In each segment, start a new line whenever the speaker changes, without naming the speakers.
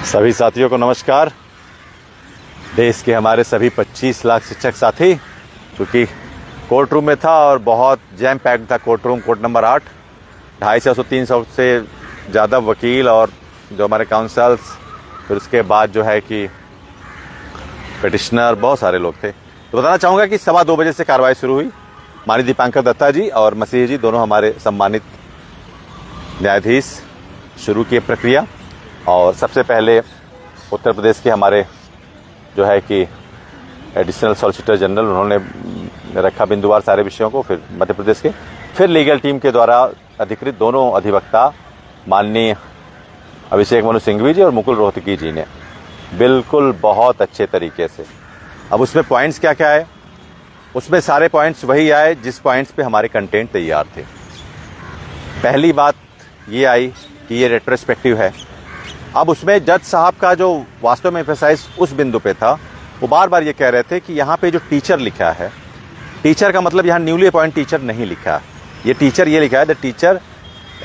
सभी साथियों को नमस्कार। देश के हमारे सभी 25 लाख शिक्षक साथी, चूँकि कोर्ट रूम में था और बहुत जैम पैक्ड था कोर्ट रूम, कोर्ट नंबर 8, 250-300 से ज़्यादा वकील और जो हमारे काउंसल्स, फिर उसके बाद जो है कि पिटिशनर, बहुत सारे लोग थे। तो बताना चाहूँगा कि 2:15 बजे से कार्रवाई शुरू हुई। माननीय दीपांकर दत्ता जी और मसीह जी दोनों हमारे सम्मानित न्यायाधीश शुरू किए प्रक्रिया। और सबसे पहले उत्तर प्रदेश के हमारे जो है कि एडिशनल सॉलिसिटर जनरल, उन्होंने रखा बिंदुवार सारे विषयों को, फिर मध्य प्रदेश के, फिर लीगल टीम के द्वारा अधिकृत दोनों अधिवक्ता माननीय अभिषेक मनु सिंघवी जी और मुकुल रोहतगी जी ने बिल्कुल बहुत अच्छे तरीके से। अब उसमें पॉइंट्स क्या क्या है, उसमें सारे पॉइंट्स वही आए जिस पॉइंट्स पे हमारे कंटेंट तैयार थे। पहली बात ये आई कि ये रेट्रोस्पेक्टिव है। अब उसमें जज साहब का जो वास्तव में एम्फेसाइज उस बिंदु पे था, वो बार बार ये कह रहे थे कि यहाँ पे जो टीचर लिखा है, टीचर का मतलब यहाँ न्यूली अपॉइंट टीचर नहीं लिखा है, ये टीचर ये लिखा है the teacher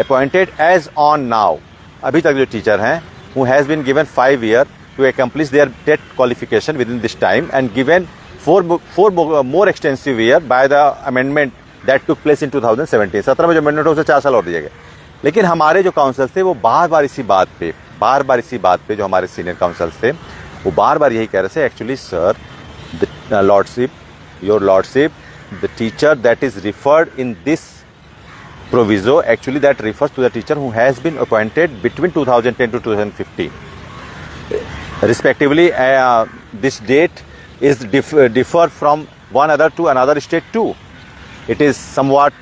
appointed as on now. अभी तक जो टीचर हैं who has been given 5 year to accomplish their TET qualification with in this time and given 4 more extensive year by the amendment that took place in 2017। 17 में जो amendment हो उसे 4 साल और दिए गए। लेकिन हमारे जो काउंसल्स थे वो बार बार इसी बात पे जो हमारे सीनियर काउंसल्स थे वो बार बार यही कह रहे थे, actually sir the lordship, your lordship, the teacher that is referred in this proviso, actually that refers to the teacher who has been appointed between 2010 to 2015 respectively. This date is differ from one other to another state too. It is somewhat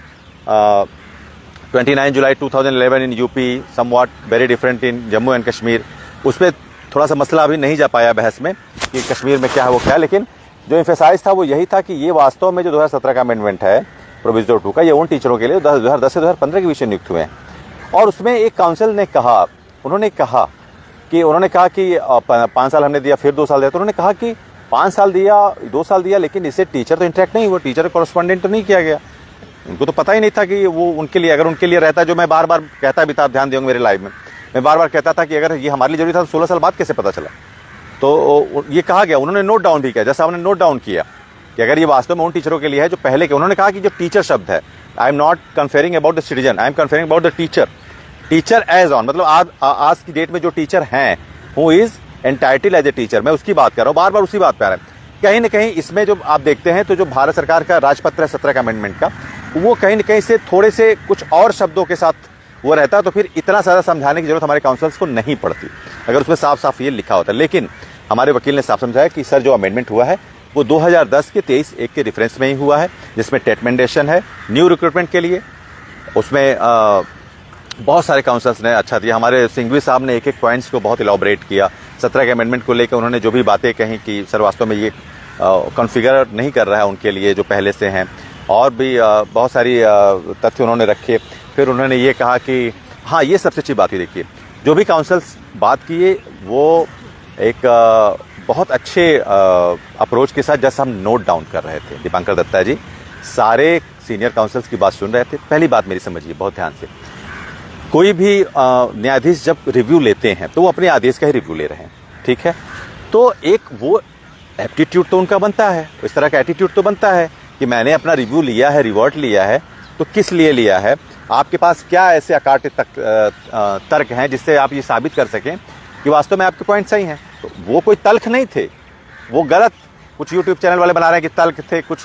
29 July 2011 in UP, somewhat very different in Jammu and Kashmir. उसमें थोड़ा सा मसला अभी नहीं जा पाया बहस में कि कश्मीर में क्या है वो क्या, लेकिन जो एम्फेसाइज था वो यही था कि ये वास्तव में जो 2017 का अमेंडमेंट है प्रोविजो 2 का, ये उन टीचरों के लिए 2010 से 2015 के विषय नियुक्त हुए हैं। और उसमें एक काउंसिल ने कहा, उन्होंने कहा कि 5 साल हमने दिया, फिर 2 साल दिया। तो उन्होंने कहा कि 5 साल दिया, 2 साल दिया, लेकिन इससे टीचर तो इंटरेक्ट नहीं हुआ, टीचर कॉरेस्पॉन्डेंट तो नहीं किया गया। उनको तो पता ही नहीं था कि वो उनके लिए, अगर उनके लिए रहता, जो मैं बार बार कहता भी था, आप ध्यान देंगे मेरे लाइव में, मैं बार बार कहता था कि अगर ये हमारे लिए जरूरी था तो 16 साल बाद कैसे पता चला। तो ये कहा गया, उन्होंने नोट डाउन भी किया, जैसा आपने नोट डाउन किया कि अगर ये वास्तव में उन टीचरों के लिए है जो पहले के। उन्होंने कहा कि जो टीचर शब्द है, I am not conferring about the citizen, I am conferring about the teacher. Teacher as on मतलब आज की डेट में जो टीचर हैं who is entitled as a teacher, मैं उसकी बात कर रहा हूँ, बार बार उसी बात पे आ रहा है। कहीं ना कहीं इसमें जो आप देखते हैं तो जो भारत सरकार का राजपत्र है 17 का अमेंडमेंट का, वो कहीं ना कहीं से थोड़े से कुछ और शब्दों के साथ वो रहता, तो फिर इतना सारा समझाने की जरूरत हमारे काउंसल्स को नहीं पड़ती अगर उसमें साफ साफ ये लिखा होता। लेकिन हमारे वकील ने साफ समझाया कि सर जो अमेंडमेंट हुआ है वो 2010 के 23/1 के रेफरेंस में ही हुआ है, जिसमें टेट मैंडेशन है न्यू रिक्रूटमेंट के लिए। उसमें बहुत सारे काउंसल्स ने अच्छा दिया। हमारे सिंघवी साहब ने एक पॉइंट्स को बहुत इलाबोरेट किया 17 के अमेंडमेंट को लेकर। उन्होंने जो भी बातें कही कि सर वास्तव में ये कॉन्फ़िगर नहीं कर रहा है उनके लिए जो पहले से हैं, और भी बहुत सारी तथ्य उन्होंने रखे। फिर उन्होंने ये कहा कि हाँ, ये सबसे अच्छी बात ही देखिए, जो भी काउंसल्स बात किए वो एक बहुत अच्छे अप्रोच के साथ जैसा हम नोट डाउन कर रहे थे। दीपांकर दत्ता जी सारे सीनियर काउंसल्स की बात सुन रहे थे। पहली बात मेरी समझिए बहुत ध्यान से, कोई भी न्यायाधीश जब रिव्यू लेते हैं तो वो अपने आदेश का ही रिव्यू ले रहे हैं, ठीक है। तो एक वो एप्टीट्यूड तो उनका बनता है, इस तरह का एटीट्यूड तो बनता है कि मैंने अपना रिव्यू लिया है, रिवर्ट लिया है, तो किस लिए लिया है, आपके पास क्या ऐसे अकाट्य तर्क हैं जिससे आप ये साबित कर सकें कि वास्तव में आपके पॉइंट सही हैं। तो वो कोई तल्ख नहीं थे, वो गलत कुछ यूट्यूब चैनल वाले बना रहे हैं कि तल्ख थे, कुछ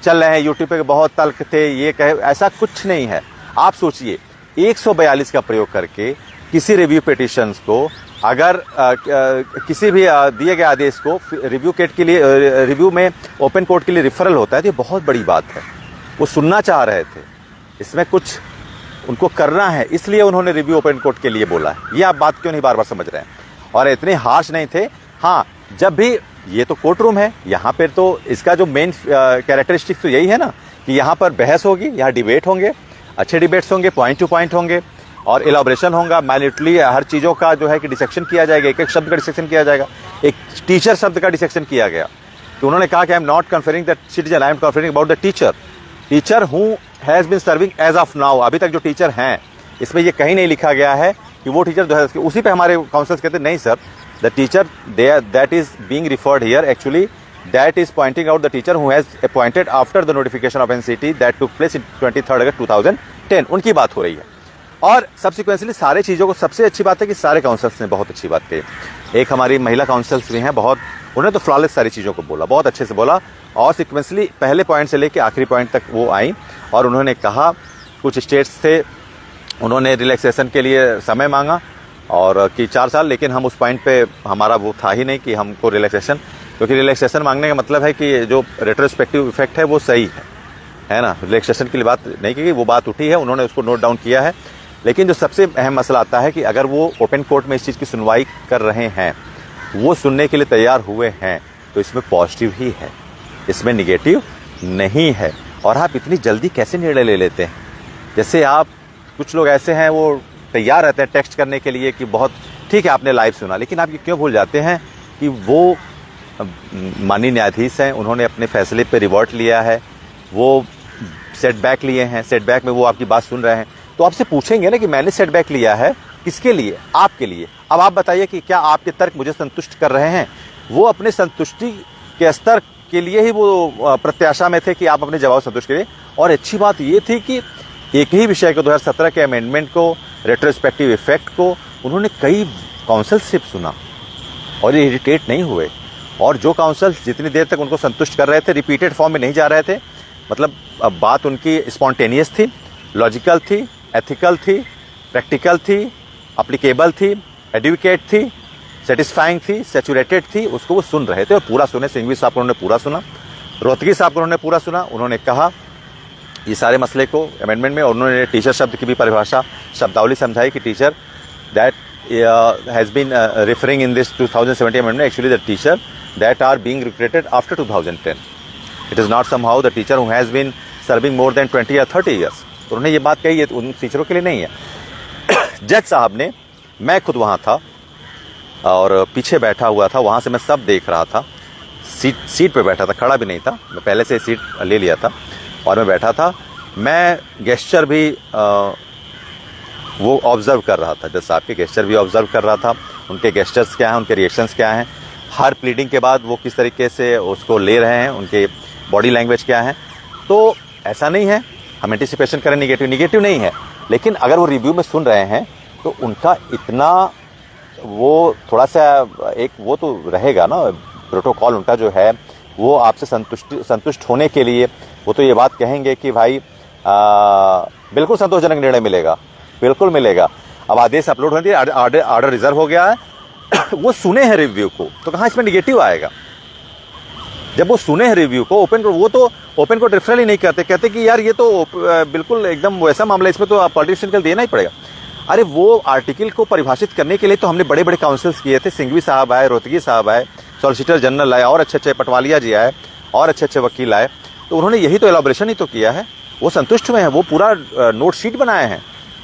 चल रहे हैं यूट्यूब पे बहुत तल्ख थे, ये कहे, ऐसा कुछ नहीं है। आप सोचिए 142 का प्रयोग करके किसी रिव्यू पिटिशंस को अगर किसी भी दिए गए आदेश को रिव्यू के लिए, रिव्यू में ओपन कोर्ट के लिए रिफरल होता है, तो ये बहुत बड़ी बात है। वो सुनना चाह रहे थे, इसमें कुछ उनको करना है, इसलिए उन्होंने रिव्यू ओपन कोर्ट के लिए बोला है। ये आप बात क्यों नहीं बार बार समझ रहे हैं, और इतने हार्श नहीं थे। हाँ, जब भी ये तो कोर्ट रूम है, यहाँ पर तो इसका जो मेन कैरेक्टरिस्टिक्स तो यही है ना कि यहाँ पर बहस होगी, यहाँ डिबेट होंगे, अच्छे डिबेट्स होंगे, पॉइंट टू पॉइंट होंगे, और इलाबोरेशन होगा, माइन्यूटली हर चीज़ों का जो है कि डिसेक्शन किया जाएगा, एक एक शब्द का डिसेक्शन किया जाएगा। एक टीचर शब्द का डिसेक्शन किया गया, तो उन्होंने कहा कि I am not conferring the citizen, I am conferring about the teacher who has been serving as of now. अभी तक जो टीचर हैं, इसमें ये कहीं नहीं लिखा गया है कि वो टीचर 2010 के, उसी पे हमारे काउंसल्स कहते नहीं sir, the teacher that is being referred here actually that is pointing out the teacher who has appointed after the notification of NCT that took place in 23rd August 2010 उनकी बात हो रही है। और सब्सिक्वेंटली सारे चीज़ों को सबसे अच्छी बात है कि सारे काउंसिल्स ने बहुत अच्छी बात कही। एक हमारी महिला काउंसिल्स भी हैं, बहुत उन्होंने तो फ्लॉलेस सारी चीज़ों को बोला, बहुत अच्छे से बोला और सिक्वेंसली पहले पॉइंट से लेके आखिरी पॉइंट तक वो आई और उन्होंने कहा कुछ स्टेट्स थे उन्होंने रिलैक्सेशन के लिए समय मांगा और कि 4 साल, लेकिन हम उस पॉइंट पे हमारा वो था ही नहीं कि हमको रिलैक्सेशन, क्योंकि रिलैक्सेशन मांगने का मतलब है कि जो रेट्रोस्पेक्टिव इफेक्ट है वो सही है ना। रिलैक्सेशन के लिए बात नहीं की, वो बात उठी है, उन्होंने उसको नोट डाउन किया है। लेकिन जो सबसे अहम मसला आता है कि अगर वो ओपन कोर्ट में इस चीज़ की सुनवाई कर रहे हैं, वो सुनने के लिए तैयार हुए हैं, तो इसमें पॉजिटिव ही है, इसमें निगेटिव नहीं है। और आप इतनी जल्दी कैसे निर्णय ले लेते हैं? जैसे आप कुछ लोग ऐसे हैं वो तैयार रहते हैं टेक्स्ट करने के लिए कि बहुत ठीक है आपने लाइव सुना, लेकिन आप ये क्यों भूल जाते हैं कि वो माननीय न्यायाधीश हैं, उन्होंने अपने फैसले पे रिवर्ट लिया है, वो सेटबैक लिए हैं, सेटबैक में वो आपकी बात सुन रहे हैं, तो आपसे पूछेंगे ना कि मैंने सेटबैक लिया है किसके लिए? आपके लिए। अब आप बताइए कि क्या आपके तर्क मुझे संतुष्ट कर रहे हैं? वो अपने संतुष्टि के स्तर के लिए ही वो प्रत्याशा में थे कि आप अपने जवाब संतुष्ट करें। और अच्छी बात ये थी कि एक ही विषय को 2017 के अमेंडमेंट को, रेट्रोस्पेक्टिव इफेक्ट को उन्होंने कई काउंसिल से सुना और ये इरिटेट नहीं हुए। और जो काउंसिल जितनी देर तक उनको संतुष्ट कर रहे थे, रिपीटेड फॉर्म में नहीं जा रहे थे, मतलब अब बात उनकी स्पॉन्टेनियस थी, लॉजिकल थी, एथिकल थी, प्रैक्टिकल थी, अप्लीकेबल थी, एडुकेट थी, सेटिस्फाइंग थी, सैचुरेटेड थी, उसको वो सुन रहे थे और पूरा सुने। सिंघवी साहब को उन्होंने पूरा सुना, रोहतगी साहब को उन्होंने पूरा सुना। उन्होंने कहा ये सारे मसले को अमेंडमेंट में, और उन्होंने टीचर शब्द की भी परिभाषा शब्दावली समझाई कि teacher that has been referring in this 2017 amendment actually the teacher that are being recruited after 2010, it is not somehow the teacher who has been serving more than 20 या 30 ईयर्स। तो उन्होंने ये बात कही, ये उन टीचरों के लिए नहीं है। जज साहब ने, मैं खुद वहाँ था और पीछे बैठा हुआ था, वहाँ से मैं सब देख रहा था, सीट पे बैठा था, खड़ा भी नहीं था, मैं पहले से सीट ले लिया था और मैं बैठा था। मैं गेस्चर भी वो ऑब्जर्व कर रहा था, जज साहब के गेस्चर भी ऑब्जर्व कर रहा था, उनके गेस्चर्स क्या हैं, उनके रिएक्शंस क्या हैं, हर प्लीडिंग के बाद वो किस तरीके से उसको ले रहे हैं, उनके बॉडी लैंग्वेज क्या है। तो ऐसा नहीं है हम एंटिसिपेशन करें निगेटिव नहीं है, लेकिन अगर वो रिव्यू में सुन रहे हैं तो उनका इतना वो थोड़ा सा एक वो तो रहेगा ना, प्रोटोकॉल उनका जो है वो आपसे संतुष्ट होने के लिए वो तो ये बात कहेंगे कि भाई बिल्कुल संतोषजनक निर्णय मिलेगा, बिल्कुल मिलेगा। अब आदेश अपलोड होने दिए, ऑर्डर रिजर्व हो गया है, वो सुने हैं रिव्यू को, तो कहाँ इसमें निगेटिव आएगा? जब वो सुने हैं रिव्यू को, ओपन को, वो तो ओपन को रेफरल ही नहीं करते, कहते कि यार ये तो बिल्कुल एकदम वैसा मामला, इसमें तो पॉलिटिशियन को देना ही पड़ेगा। अरे वो आर्टिकल को परिभाषित करने के लिए तो हमने बड़े बड़े काउंसिल्स किए थे, सिंघवी साहब आए, रोहतगी साहब आए, सॉलिसिटर जनरल आए, और अच्छे अच्छे पटवालिया जी आए, और अच्छे अच्छे वकील आए, तो उन्होंने यही तो एलाबोरेशन ही तो किया है, वो संतुष्ट हुए हैं, वो पूरा नोट शीट बनाए हैं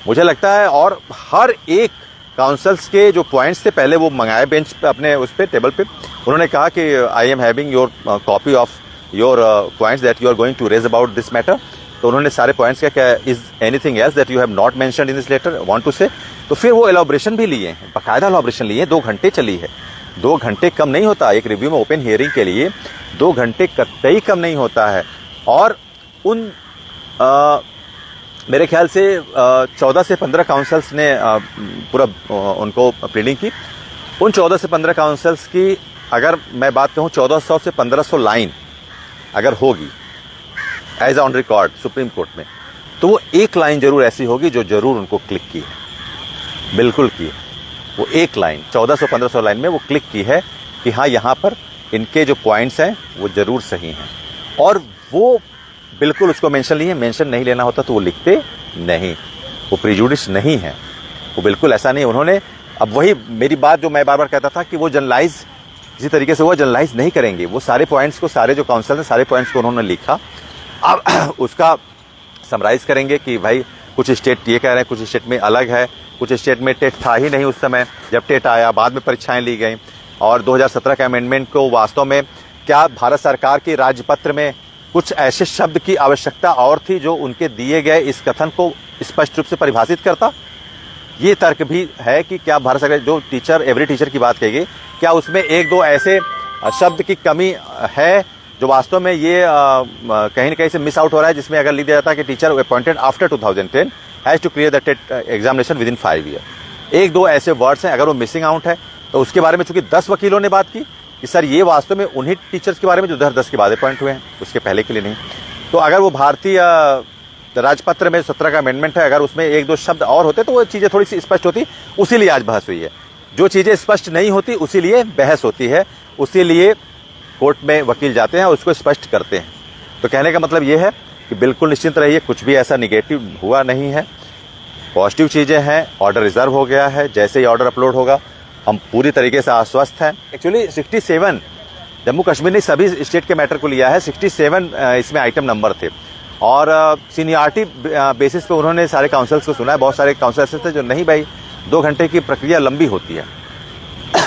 मुझे लगता है। और हर एक काउंसिल्स के जो पॉइंट्स थे पहले वो मंगाए बेंच पे, अपने उस पर टेबल पे, उन्होंने कहा कि I am having your copy of your points that you are going to raise about this matter. तो उन्होंने सारे पॉइंट्स क्या is anything else that you have not mentioned in this letter want to say. तो फिर वो elaboration भी लिए हैं, बाकायदा एलाबोरेशन लिए, 2 घंटे चली है, 2 घंटे कम नहीं होता एक रिव्यू में, ओपन हियरिंग के लिए 2 घंटे कतई कम नहीं होता है। और उन मेरे ख्याल से 14 से 15 काउंसिल्स ने पूरा उनको प्लीडिंग की। उन 14 से 15 काउंसिल्स की अगर मैं बात कहूँ 1400 से 1500 लाइन अगर होगी as on record Supreme Court में, तो वो एक लाइन जरूर ऐसी होगी जो जरूर उनको क्लिक की है, बिल्कुल की है। वो एक लाइन 1400-1500 लाइन में वो क्लिक की है कि हाँ यहाँ पर इनके जो पॉइंट्स हैं वो जरूर सही हैं, और वो बिल्कुल उसको मेंशन लिए। मेंशन नहीं लेना होता तो वो लिखते नहीं, वो प्रिजुडिस नहीं है, वो बिल्कुल ऐसा नहीं। उन्होंने अब वही मेरी बात जो मैं बार बार कहता था कि वो जनरलाइज इसी तरीके से वो जनरलाइज नहीं करेंगे, वो सारे पॉइंट्स को, सारे जो काउंसिल हैं सारे पॉइंट्स को उन्होंने लिखा, अब उसका समराइज करेंगे कि भाई कुछ स्टेट ये कह रहे हैं, कुछ स्टेट में अलग है, कुछ स्टेट में टेट था ही नहीं उस समय जब टेट आया, बाद में परीक्षाएं ली गई। और 2017 के अमेंडमेंट को वास्तव में क्या भारत सरकार के राजपत्र में कुछ ऐसे शब्द की आवश्यकता और थी जो उनके दिए गए इस कथन को स्पष्ट रूप से परिभाषित करता? ये तर्क भी है कि क्या भारत सरकार जो टीचर एवरी टीचर की बात कही गई, क्या उसमें एक दो ऐसे शब्द की कमी है जो वास्तव में ये कहीं न कहीं से मिस आउट हो रहा है, जिसमें अगर लिख दिया जाता है कि teacher appointed after 2010 has to clear the TET examination with in 5 year. एक दो ऐसे वर्ड्स हैं, अगर वो मिसिंग आउट है तो उसके बारे में चूंकि 10 वकीलों ने बात की कि सर ये वास्तव में उन्हीं टीचर्स के बारे में जो 2010 के बाद अपॉइंट हुए हैं, उसके पहले के लिए नहीं। तो अगर वो भारतीय राजपत्र में 17 का अमेंडमेंट है, अगर उसमें एक दो शब्द और होते तो वो चीज़ें थोड़ी सी स्पष्ट होती, उसीलिए आज बहस हुई है। जो चीज़ें स्पष्ट नहीं होती उसीलिए बहस होती है, उसीलिए कोर्ट में वकील जाते हैं और उसको स्पष्ट करते हैं। तो कहने का मतलब ये है कि बिल्कुल निश्चिंत रहिए, कुछ भी ऐसा निगेटिव हुआ नहीं है, पॉजिटिव चीज़ें हैं। ऑर्डर रिजर्व हो गया है, जैसे ही ऑर्डर अपलोड होगा हम पूरी तरीके से आश्वस्त हैं। एक्चुअली 67 जम्मू कश्मीर ने सभी स्टेट के मैटर को लिया है, 67 इसमें आइटम नंबर थे और सीनियरिटी बेसिस पे उन्होंने सारे काउंसिल्स को सुना है। बहुत सारे काउंसिल्स थे जो नहीं भाई 2 घंटे की प्रक्रिया लंबी होती है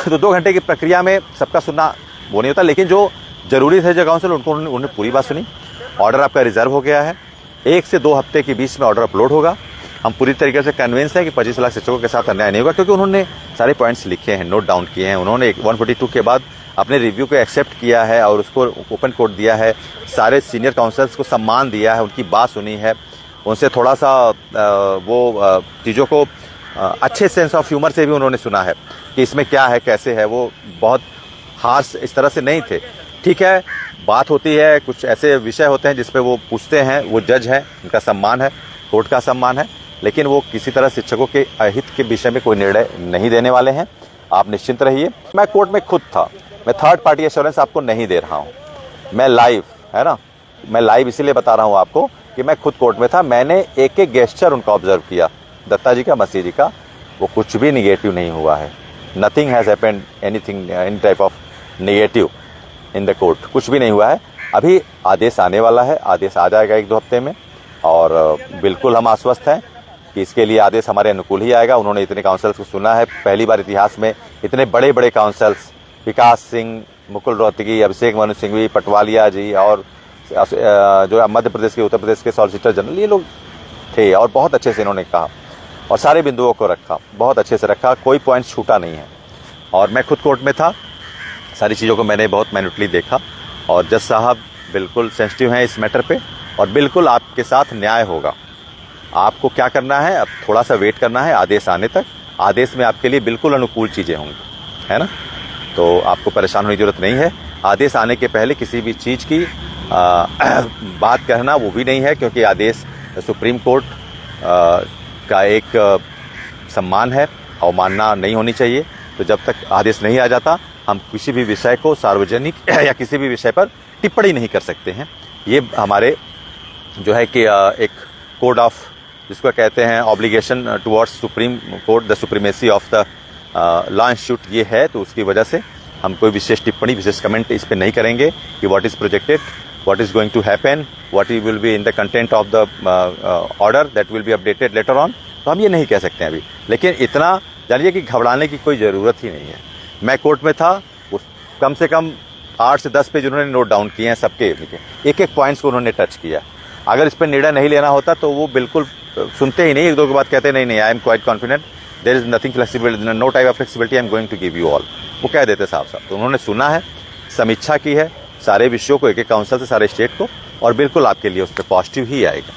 तो 2 घंटे की प्रक्रिया में सबका सुनना वो नहीं होता, लेकिन जो जरूरी थे जो काउंसिल उन्होंने पूरी बात सुनी। ऑर्डर आपका रिजर्व हो गया है, 1 से 2 हफ्ते के बीच में ऑर्डर अपलोड होगा। हम पूरी तरीके से कन्विंस हैं कि 25 लाख शिक्षकों के साथ अन्याय नहीं होगा, क्योंकि उन्होंने सारे पॉइंट्स लिखे हैं, नोट डाउन किए हैं। उन्होंने 142 के बाद अपने रिव्यू को एक्सेप्ट किया है और उसको ओपन कोर्ट दिया है, सारे सीनियर काउंसिल्स को सम्मान दिया है, उनकी बात सुनी है, उनसे थोड़ा सा वो चीज़ों को अच्छे सेंस ऑफ ह्यूमर से भी उन्होंने सुना है कि इसमें क्या है कैसे है। वो बहुत हार्श इस तरह से नहीं थे। ठीक है, बात होती है, कुछ ऐसे विषय होते हैं जिस पे वो पूछते हैं, वो जज हैं, उनका सम्मान है, कोर्ट का सम्मान है, लेकिन वो किसी तरह शिक्षकों के अहित के विषय में कोई निर्णय नहीं देने वाले हैं। आप निश्चिंत रहिए। मैं कोर्ट में खुद था, मैं थर्ड पार्टी एश्योरेंस आपको नहीं दे रहा हूँ, मैं लाइव, है ना, मैं लाइव इसीलिए बता रहा हूँ आपको कि मैं खुद कोर्ट में था। मैंने एक एक गेस्चर उनका ऑब्जर्व किया, दत्ता जी का, मसीह जी का, वो कुछ भी निगेटिव नहीं हुआ है। Nothing has happened, anything, any type of negative in the court, कुछ भी नहीं हुआ है। अभी आदेश आने वाला है, आदेश आ जाएगा 1-2 हफ्ते में और बिल्कुल हम आश्वस्त हैं कि इसके लिए आदेश हमारे अनुकूल ही आएगा। उन्होंने इतने काउंसिल्स को सुना है, पहली बार इतिहास में इतने बड़े बड़े काउंसिल्स, विकास सिंह, मुकुल रोहतगी, अभिषेक मनु सिंघवी, पटवालिया जी और जो मध्य प्रदेश के, उत्तर प्रदेश के सॉलिसिटर जनरल, ये लोग थे और बहुत अच्छे से इन्होंने कहा और सारे बिंदुओं को रखा, बहुत अच्छे से रखा, कोई पॉइंट छूटा नहीं है। और मैं खुद कोर्ट में था, सारी चीज़ों को मैंने बहुत मैन्युटली देखा और जज साहब बिल्कुल सेंसिटिव हैं इस मैटर पे और बिल्कुल आपके साथ न्याय होगा। आपको क्या करना है, अब थोड़ा सा वेट करना है आदेश आने तक। आदेश में आपके लिए बिल्कुल अनुकूल चीज़ें होंगी, है ना, तो आपको परेशान होने की जरूरत नहीं है। आदेश आने के पहले किसी भी चीज़ की बात कहना वो भी नहीं है, क्योंकि आदेश सुप्रीम कोर्ट का एक सम्मान है, अवमानना नहीं होनी चाहिए। तो जब तक आदेश नहीं आ जाता हम किसी भी विषय को सार्वजनिक या किसी भी विषय पर टिप्पणी नहीं कर सकते हैं। ये हमारे जो है कि एक कोड ऑफ, जिसको कहते हैं obligation towards supreme court, the supremacy of the law institute, ये है। तो उसकी वजह से हम कोई विशेष टिप्पणी, विशेष कमेंट इस पर नहीं करेंगे कि what is projected, what is going to happen, what will be in the content of the order that will be updated later on. तो हम ये नहीं कह सकते हैं अभी, लेकिन इतना जानिए कि घबराने की कोई ज़रूरत ही नहीं है। मैं कोर्ट में था, कम से कम 8 से 10 पेज उन्होंने नोट डाउन किए हैं, सबके एक एक पॉइंट्स को उन्होंने टच किया। अगर इस पर निर्णय नहीं लेना होता तो वो बिल्कुल सुनते ही नहीं, 1-2 के बाद कहते नहीं, I am quite confident, there is nothing flexibility, no type of flexibility, I am going to give you all, वो कह देते साफ। तो उन्होंने सुना है, समीक्षा की है सारे विषयों को, एक एक काउंसिल से सारे स्टेट को, और बिल्कुल आपके लिए उस पर पॉजिटिव ही आएगा।